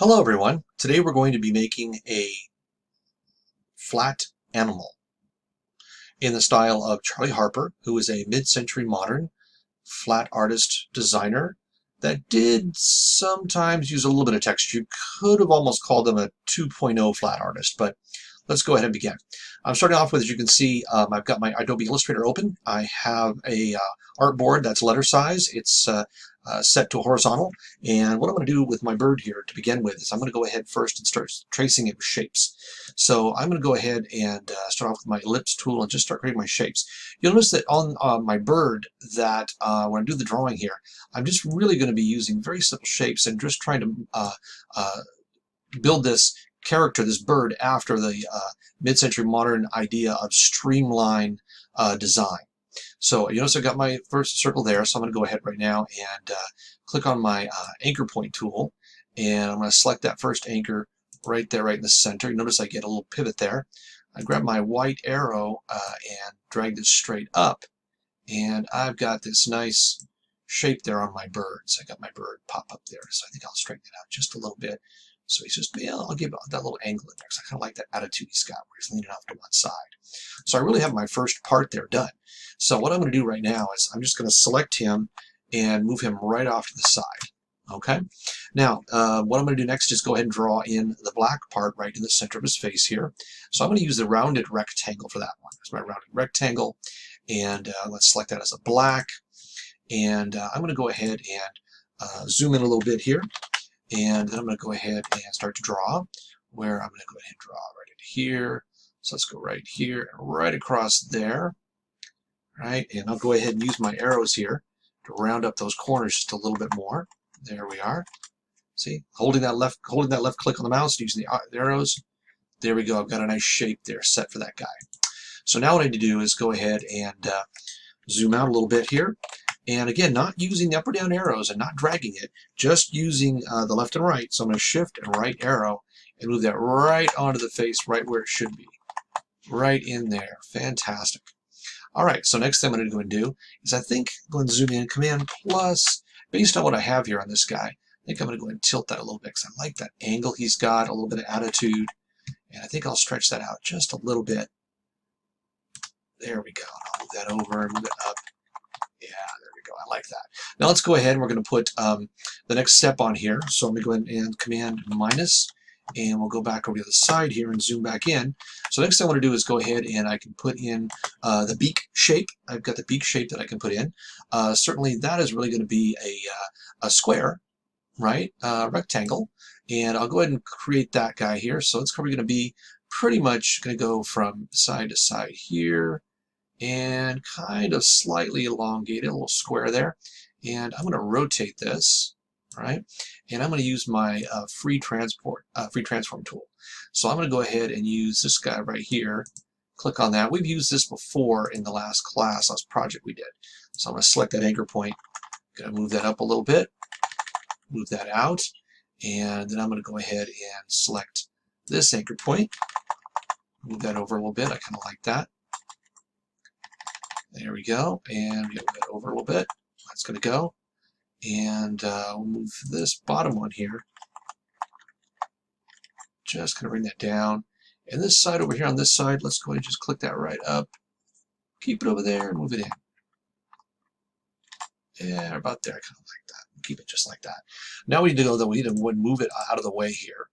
Hello everyone. Today we're going to be making a flat animal in the style of Charlie Harper, who is a mid-century modern flat artist designer that did sometimes use a little bit of text. You could have almost called him a 2.0 flat artist, but let's go ahead and begin. I'm starting off with, as you can see, I've got my Adobe Illustrator open. I have a artboard that's letter size. It's set to horizontal. And what I'm going to do with my bird here to begin with is I'm going to go ahead first and start tracing it with shapes. So I'm going to go ahead and start off with my ellipse tool and just start creating my shapes. You'll notice that on my bird that when I do the drawing here, I'm just really going to be using very simple shapes and just trying to build this character, this bird, after the mid-century modern idea of streamline design. So you notice I got my first circle there, so I'm going to go ahead right now and click on my anchor point tool, and I'm going to select that first anchor right there, right in the center. You notice I get a little pivot there. I grab my white arrow and drag this straight up, and I've got this nice shape there on my bird. So I got my bird pop up there, so I think I'll straighten it out just a little bit. So he's just, yeah, I'll give that little angle in there because I kind of like that attitude he's got where he's leaning off to one side. So I really have my first part there done. So what I'm going to do right now is I'm just going to select him and move him right off to the side. Okay. Now, what I'm going to do next is go ahead and draw in the black part right in the center of his face here. So I'm going to use the rounded rectangle for that one. That's my rounded rectangle. And let's select that as a black. And I'm going to go ahead and zoom in a little bit here. And then I'm going to go ahead and start to draw, where I'm going to go ahead and draw right in here. So let's go right here and right across there. Right, and I'll go ahead and use my arrows here to round up those corners just a little bit more. There we are. See, holding that left click on the mouse, using the arrows. There we go. I've got a nice shape there set for that guy. So now what I need to do is go ahead and zoom out a little bit here. And again, not using the up or down arrows and not dragging it, just using the left and right. So I'm going to shift and right arrow and move that right onto the face, right where it should be. Right in there. Fantastic. All right, so next thing I'm going to go and do is I think I'm going to zoom in, Command plus, based on what I have here on this guy, I think I'm going to go and tilt that a little bit because I like that angle he's got, a little bit of attitude, and I think I'll stretch that out just a little bit. There we go. I'll move that over, move it up. Yeah, there we go. I like that. Now let's go ahead and we're going to put the next step on here. So I'm going to go ahead and Command minus, and we'll go back over to the side here and zoom back in. So next thing I want to do is go ahead and I can put in the beak shape. I've got the beak shape that I can put in. Certainly that is really going to be a square, right? Rectangle. And I'll go ahead and create that guy here. So it's probably going to be pretty much going to go from side to side here and kind of slightly elongated, a little square there. And I'm going to rotate this, right? And I'm going to use my free transform tool. So I'm going to go ahead and use this guy right here. Click on that. We've used this before in the last project we did. So I'm going to select that anchor point. I'm going to move that up a little bit, move that out, and then I'm going to go ahead and select this anchor point. Move that over a little bit. I kind of like that. There we go, and get that over a little bit. That's going to go, and we'll move this bottom one here. Just going to bring that down, and this side over here on this side, let's go ahead and just click that right up. Keep it over there and move it in. Yeah, about there. I kind of like that. Keep it just like that. Now we need to go, though. We need to move it out of the way here,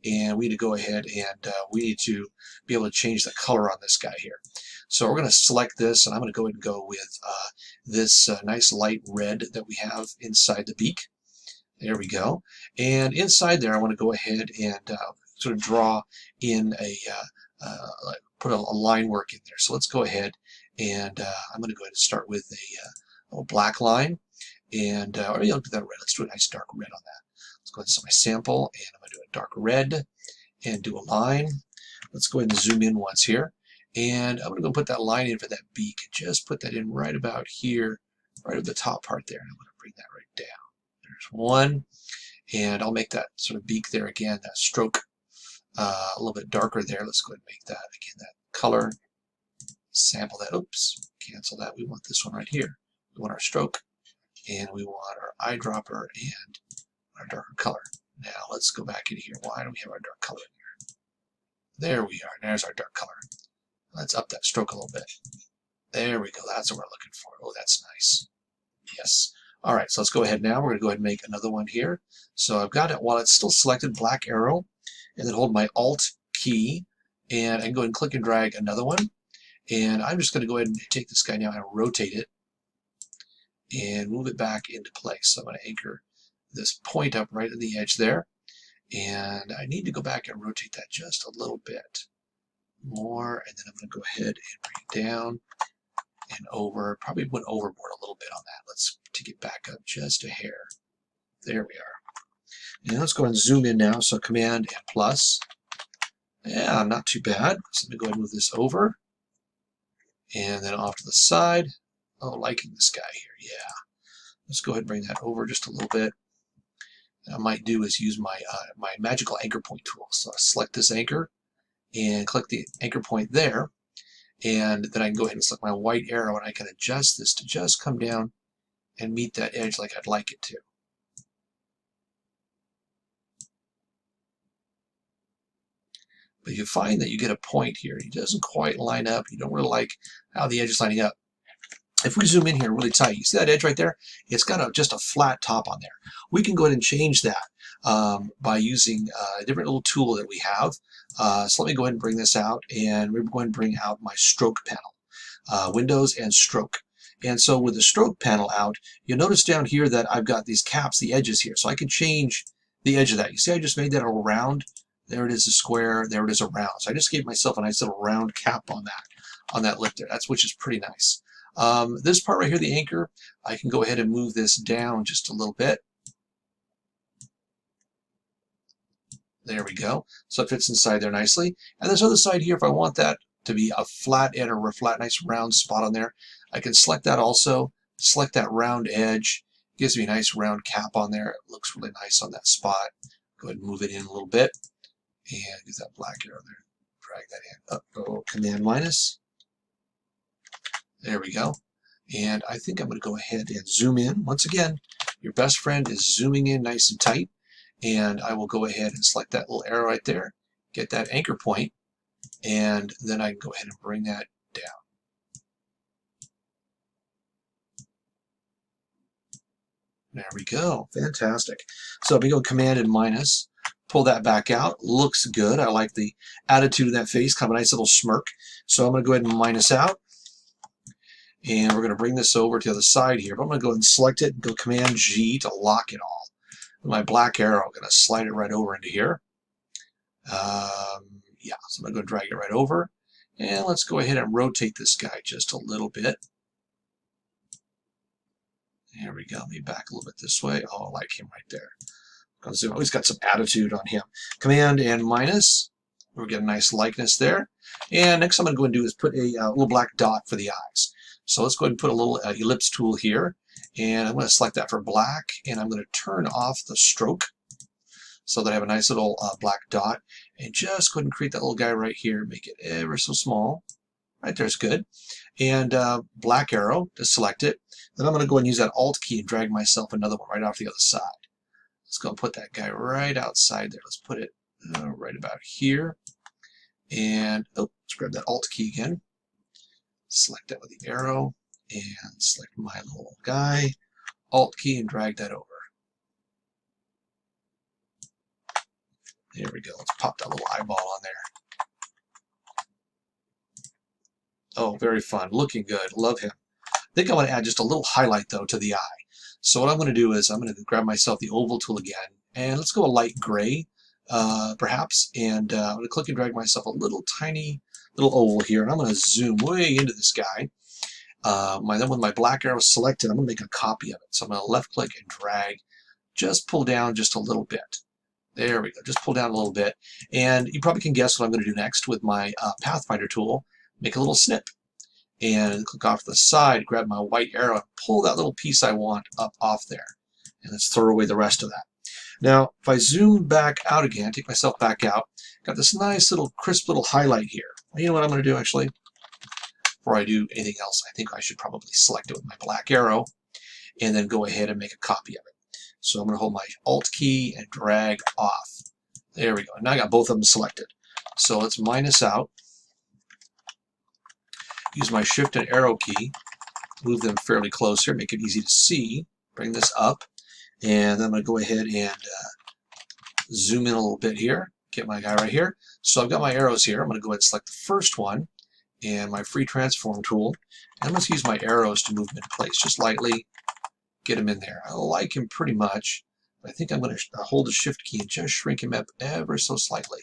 and we need to go ahead and we need to be able to change the color on this guy here. So we're going to select this, and I'm going to go ahead and go with this nice light red that we have inside the beak. There we go. And inside there, I want to go ahead and sort of draw in put a line work in there. So let's go ahead and I'm going to go ahead and start with a little black line. And or maybe I'll do that red. Let's do a nice dark red on that. Let's go ahead and set my sample, and I'm going to do a dark red and do a line. Let's go ahead and zoom in once here. And I'm going to go put that line in for that beak. Just put that in right about here, right at the top part there. And I'm going to bring that right down. There's one. And I'll make that sort of beak there again, that stroke a little bit darker there. Let's go ahead and make that, again, that color. Sample that. Oops, cancel that. We want this one right here. We want our stroke. And we want our eyedropper and our darker color. Now let's go back in here. Why don't we have our dark color in here? There we are. There's our dark color. Let's up that stroke a little bit. There we go. That's what we're looking for. Oh, that's nice. Yes. All right, so let's go ahead now. We're going to go ahead and make another one here. So I've got it while it's still selected, black arrow, and then hold my Alt key, and I can go ahead and click and drag another one. And I'm just going to go ahead and take this guy now and rotate it and move it back into place. So I'm going to anchor this point up right at the edge there. And I need to go back and rotate that just a little bit more. And then I'm going to go ahead and bring it down and over. Probably went overboard a little bit on that. Let's take it back up just a hair. There we are. And let's go and zoom in now. So Command and plus. Yeah, not too bad. So let me go ahead and move this over. And then off to the side. Oh, liking this guy here. Yeah. Let's go ahead and bring that over just a little bit. What I might do is use my my magical anchor point tool. So I select this anchor and click the anchor point there. And then I can go ahead and select my white arrow and I can adjust this to just come down and meet that edge like I'd like it to. But you find that you get a point here. It doesn't quite line up. You don't really like how the edge is lining up. If we zoom in here really tight, you see that edge right there? It's got just a flat top on there. We can go ahead and change that by using a different little tool that we have. So let me go ahead and bring this out, and we're going to bring out my stroke panel, Windows and stroke. And so with the stroke panel out, you'll notice down here that I've got these caps, the edges here. So I can change the edge of that. You see I just made that a round? There it is, a square. There it is, a round. So I just gave myself a nice little round cap on that lip there. Which is pretty nice. This part right here, the anchor, I can go ahead and move this down just a little bit. There we go. So it fits inside there nicely. And this other side here, if I want that to be a flat edge or a flat, nice round spot on there, I can select that also, select that round edge. Gives me a nice round cap on there. It looks really nice on that spot. Go ahead and move it in a little bit. And get that black arrow there. Drag that in. Uh-oh, Command minus. There we go. And I think I'm going to go ahead and zoom in. Once again, your best friend is zooming in nice and tight. And I will go ahead and select that little arrow right there, get that anchor point, and then I can go ahead and bring that down. There we go. Fantastic. So we go Command and minus. Pull that back out. Looks good. I like the attitude of that face. Kind of a nice little smirk. So I'm going to go ahead and minus out. And we're going to bring this over to the other side here. But I'm going to go ahead and select it and go Command G to lock it all. With my black arrow, I'm going to slide it right over into here. Yeah, so I'm going to go drag it right over. And let's go ahead and rotate this guy just a little bit. There we go. Let me back a little bit this way. Oh, I like him right there. Oh, he's got some attitude on him. Command and minus. We'll get a nice likeness there. And next I'm going to go and do is put a little black dot for the eyes. So let's go ahead and put a little ellipse tool here. And I'm going to select that for black. And I'm going to turn off the stroke so that I have a nice little black dot. And just go ahead and create that little guy right here. Make it ever so small. Right there's good. And black arrow to select it. Then I'm going to go and use that Alt key and drag myself another one right off the other side. Let's go and put that guy right outside there. Let's put it right about here. And let's grab that Alt key again. Select that with the arrow. And select my little guy. Alt key and drag that over. There we go. Let's pop that little eyeball on there. Oh, very fun. Looking good. Love him. I think I want to add just a little highlight, though, to the eye. So what I'm going to do is I'm going to grab myself the oval tool again. And let's go a light gray, perhaps. And I'm going to click and drag myself a little tiny little oval here. And I'm going to zoom way into this guy. Then with my black arrow selected, I'm going to make a copy of it. So I'm going to left click and drag. Just pull down just a little bit. There we go. Just pull down a little bit. And you probably can guess what I'm going to do next with my Pathfinder tool. Make a little snip. And click off to the side, grab my white arrow, and pull that little piece I want up off there. And let's throw away the rest of that. Now, if I zoom back out again, take myself back out, got this nice little crisp little highlight here. You know what I'm going to do, actually? Before I do anything else, I think I should probably select it with my black arrow and then go ahead and make a copy of it. So I'm going to hold my Alt key and drag off. There we go. Now I got both of them selected. So let's minus out. Use my Shift and Arrow key. Move them fairly close here. Make it easy to see. Bring this up. And then I'm going to go ahead and zoom in a little bit here. Get my guy right here. So I've got my arrows here. I'm going to go ahead and select the first one and my free transform tool. And let's use my arrows to move them in place. Just lightly get him in there. I like him pretty much. I think I'm going to hold the Shift key and just shrink him up ever so slightly.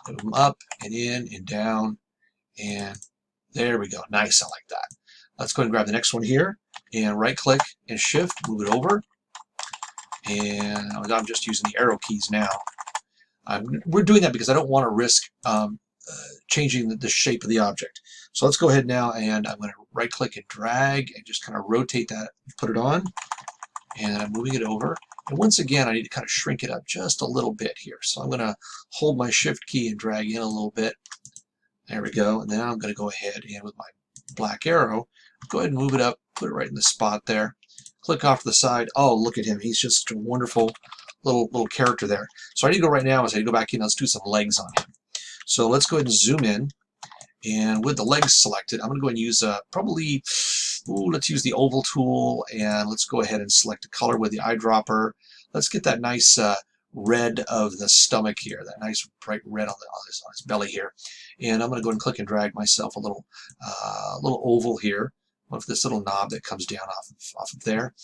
Move him up and in and down. And there we go. Nice. I like that. Let's go ahead and grab the next one here. And right click and Shift. Move it over. And I'm just using the arrow keys now. We're doing that because I don't want to risk changing the shape of the object. So let's go ahead now and I'm going to right click and drag and just kind of rotate that, put it on, and I'm moving it over. And once again, I need to kind of shrink it up just a little bit here. So I'm going to hold my Shift key and drag in a little bit. There we go. And then I'm going to go ahead and with my black arrow, go ahead and move it up, put it right in the spot there. Click off to the side. Oh, look at him. He's just a wonderful little character there. So I need to go right now as I go back in. Let's do some legs on him. So let's go ahead and zoom in. And with the legs selected, I'm going to go ahead and use probably, let's use the oval tool. And let's go ahead and select a color with the eyedropper. Let's get that nice red of the stomach here, that nice bright red on his belly here. And I'm going to go ahead and click and drag myself a little oval here with this little knob that comes down off of there.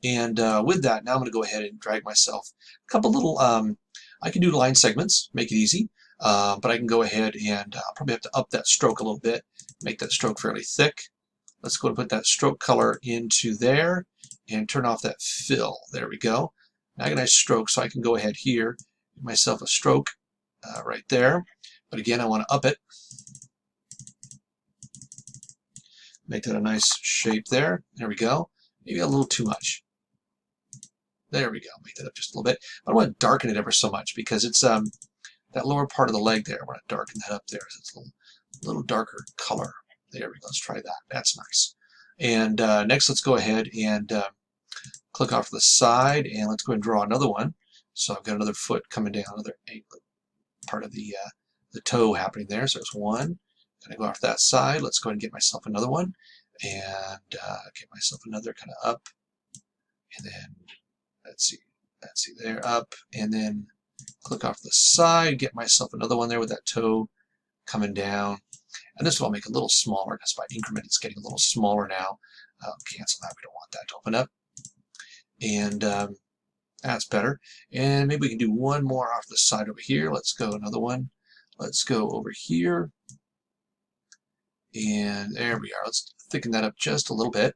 And with that, now I'm going to go ahead and drag myself a couple little, I can do line segments, make it easy, but I can go ahead and I'll probably have to up that stroke a little bit, make that stroke fairly thick. Let's go and put that stroke color into there and turn off that fill. There we go. Now I got a nice stroke, so I can go ahead here, give myself a stroke right there. But again, I want to up it. Make that a nice shape there. There we go. Maybe a little too much. There we go. Make that up just a little bit. I don't want to darken it ever so much because it's that lower part of the leg there. I want to darken that up there so it's a little darker color. There we go. Let's try that. That's nice. And next, let's go ahead and click off to the side, and let's go ahead and draw another one. So I've got another foot coming down, another part of the toe happening there. So there's one. Gonna go off that side. Let's go ahead and get myself another one, and get myself another kind of up, and then let's see there, up, and then click off the side, get myself another one there with that toe coming down. And this will make it a little smaller because by increment it's getting a little smaller now. Cancel that. We don't want that to open up. And that's better. And maybe we can do one more off the side over here. Let's go another one. Let's go over here. And there we are. Let's thicken that up just a little bit.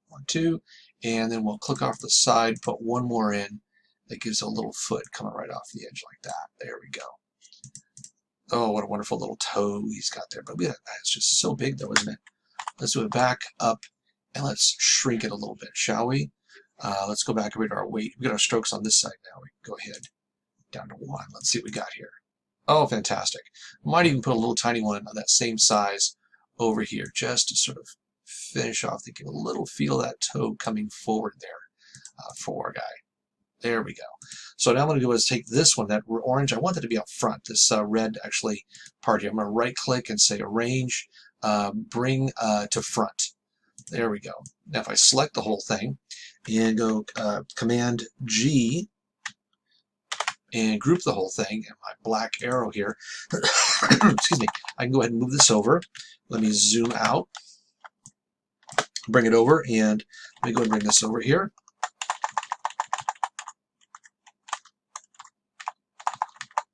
1, 2. And then we'll click off the side, put one more in. That gives a little foot coming right off the edge like that. There we go. Oh, what a wonderful little toe he's got there. But it's just so big though, isn't it? Let's do it back, up, and let's shrink it a little bit, shall we? Let's go back over to our weight. We got our strokes on this side now. We can go ahead down to 1. Let's see what we got here. Oh, fantastic. Might even put a little tiny one of that same size over here just to sort of finish off. They get a little feel of that toe coming forward there for our guy. There we go. So now I'm going to go is take this one, that orange. I want that to be up front, this red actually part here. I'm going to right click and say arrange, bring to front. There we go. Now if I select the whole thing and go Command G and group the whole thing, and my black arrow here, excuse me, I can go ahead and move this over. Let me zoom out, bring it over, and let me go ahead and bring this over here.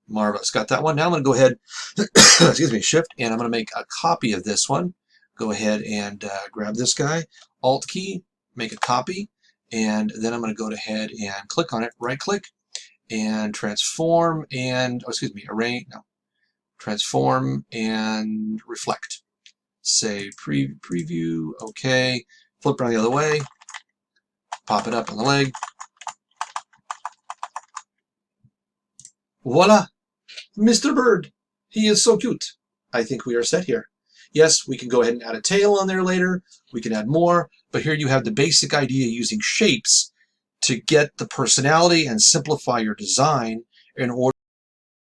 Marvelous. Got that one. Now I'm going to go ahead, excuse me, Shift, and I'm going to make a copy of this one. Go ahead and grab this guy, Alt key, make a copy, and then I'm going to go ahead and click on it, right click, and transform and, oh, excuse me, arrange, no, transform and reflect. Say preview, okay, flip around the other way, pop it up on the leg. Voila! Mr. Bird! He is so cute. I think we are set here. Yes, we can go ahead and add a tail on there later. We can add more, but here you have the basic idea using shapes to get the personality and simplify your design in order